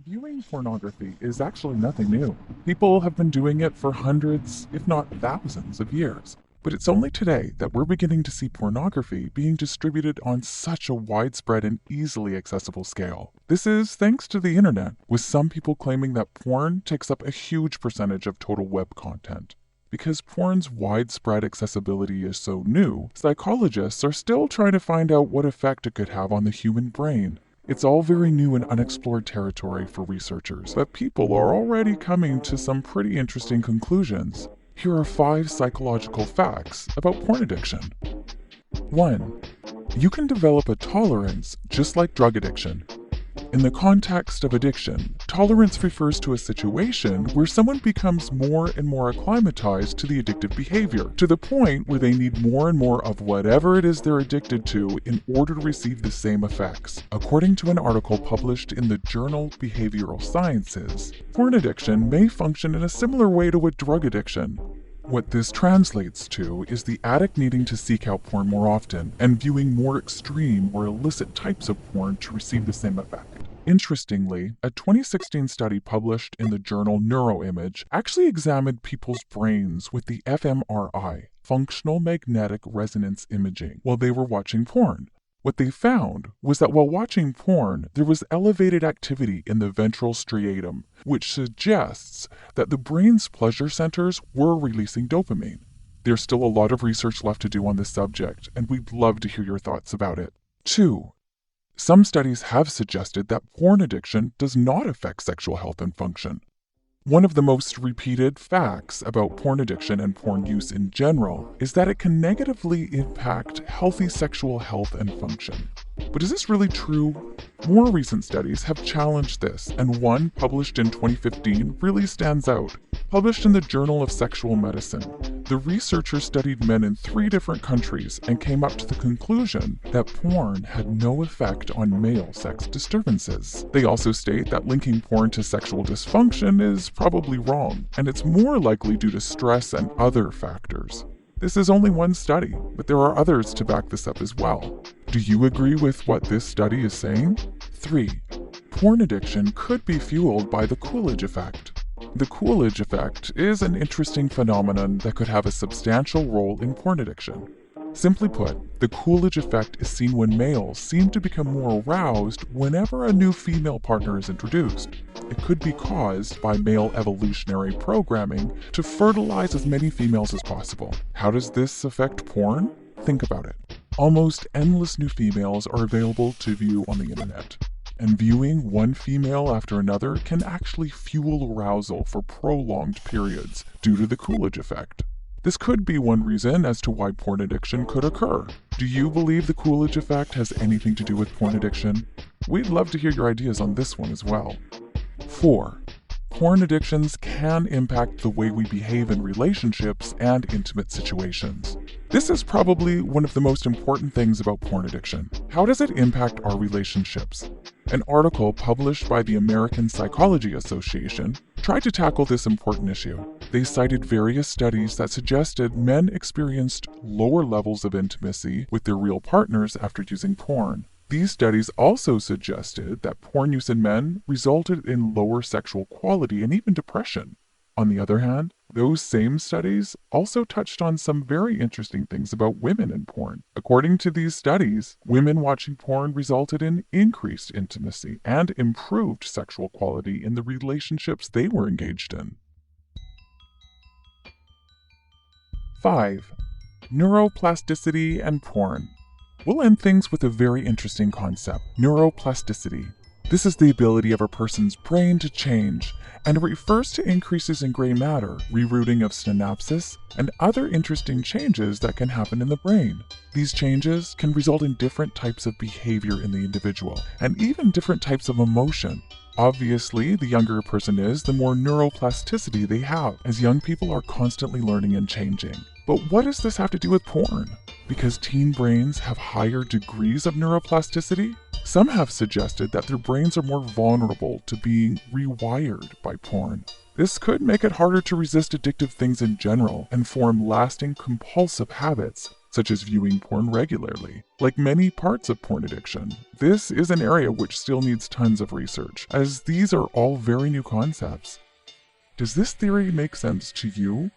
Viewing pornography is actually nothing new. People have been doing it for hundreds, if not thousands, of years. But it's only today that we're beginning to see pornography being distributed on such a widespread and easily accessible scale. This is thanks to the internet, with some people claiming that porn takes up a huge percentage of total web content. Because porn's widespread accessibility is so new, psychologists are still trying to find out what effect it could have on the human brain. It's all very new and unexplored territory for researchers, but people are already coming to some pretty interesting conclusions. Here are 5 psychological facts about porn addiction. 1. You can develop a tolerance just like drug addiction. In the context of addiction, tolerance refers to a situation where someone becomes more and more acclimatized to the addictive behavior, to the point where they need more and more of whatever it is they're addicted to in order to receive the same effects. According to an article published in the journal Behavioral Sciences, porn addiction may function in a similar way to a drug addiction. What this translates to is the addict needing to seek out porn more often and viewing more extreme or illicit types of porn to receive the same effect. Interestingly, a 2016 study published in the journal Neuroimage actually examined people's brains with the fMRI, functional magnetic resonance imaging, while they were watching porn. What they found was that while watching porn, there was elevated activity in the ventral striatum, which suggests that the brain's pleasure centers were releasing dopamine. There's still a lot of research left to do on this subject, and we'd love to hear your thoughts about it. 2. Some studies have suggested that porn addiction does not affect sexual health and function. One of the most repeated facts about porn addiction and porn use in general is that it can negatively impact healthy sexual health and function. But is this really true? More recent studies have challenged this, and one published in 2015 really stands out. Published in the Journal of Sexual Medicine, the researchers studied men in 3 different countries and came up to the conclusion that porn had no effect on male sex disturbances. They also state that linking porn to sexual dysfunction is probably wrong, and it's more likely due to stress and other factors. This is only one study, but there are others to back this up as well. Do you agree with what this study is saying? 3. Porn addiction could be fueled by the Coolidge effect. The Coolidge effect is an interesting phenomenon that could have a substantial role in porn addiction. Simply put, the Coolidge effect is seen when males seem to become more aroused whenever a new female partner is introduced. It could be caused by male evolutionary programming to fertilize as many females as possible. How does this affect porn? Think about it. Almost endless new females are available to view on the internet. And viewing one female after another can actually fuel arousal for prolonged periods due to the Coolidge effect. This could be one reason as to why porn addiction could occur. Do you believe the Coolidge effect has anything to do with porn addiction? We'd love to hear your ideas on this one as well. 4. Porn addictions can impact the way we behave in relationships and intimate situations. This is probably one of the most important things about porn addiction. How does it impact our relationships? An article published by the American Psychology Association tried to tackle this important issue. They cited various studies that suggested men experienced lower levels of intimacy with their real partners after using porn. These studies also suggested that porn use in men resulted in lower sexual quality and even depression. On the other hand, those same studies also touched on some very interesting things about women in porn. According to these studies, women watching porn resulted in increased intimacy and improved sexual quality in the relationships they were engaged in. 5. Neuroplasticity and porn. We'll end things with a very interesting concept, neuroplasticity. This is the ability of a person's brain to change, and it refers to increases in gray matter, rerouting of synapses, and other interesting changes that can happen in the brain. These changes can result in different types of behavior in the individual, and even different types of emotion. Obviously, the younger a person is, the more neuroplasticity they have, as young people are constantly learning and changing. But what does this have to do with porn? Because teen brains have higher degrees of neuroplasticity? Some have suggested that their brains are more vulnerable to being rewired by porn. This could make it harder to resist addictive things in general and form lasting compulsive habits. such as viewing porn regularly. Like many parts of porn addiction, this is an area which still needs tons of research, as these are all very new concepts. Does this theory make sense to you?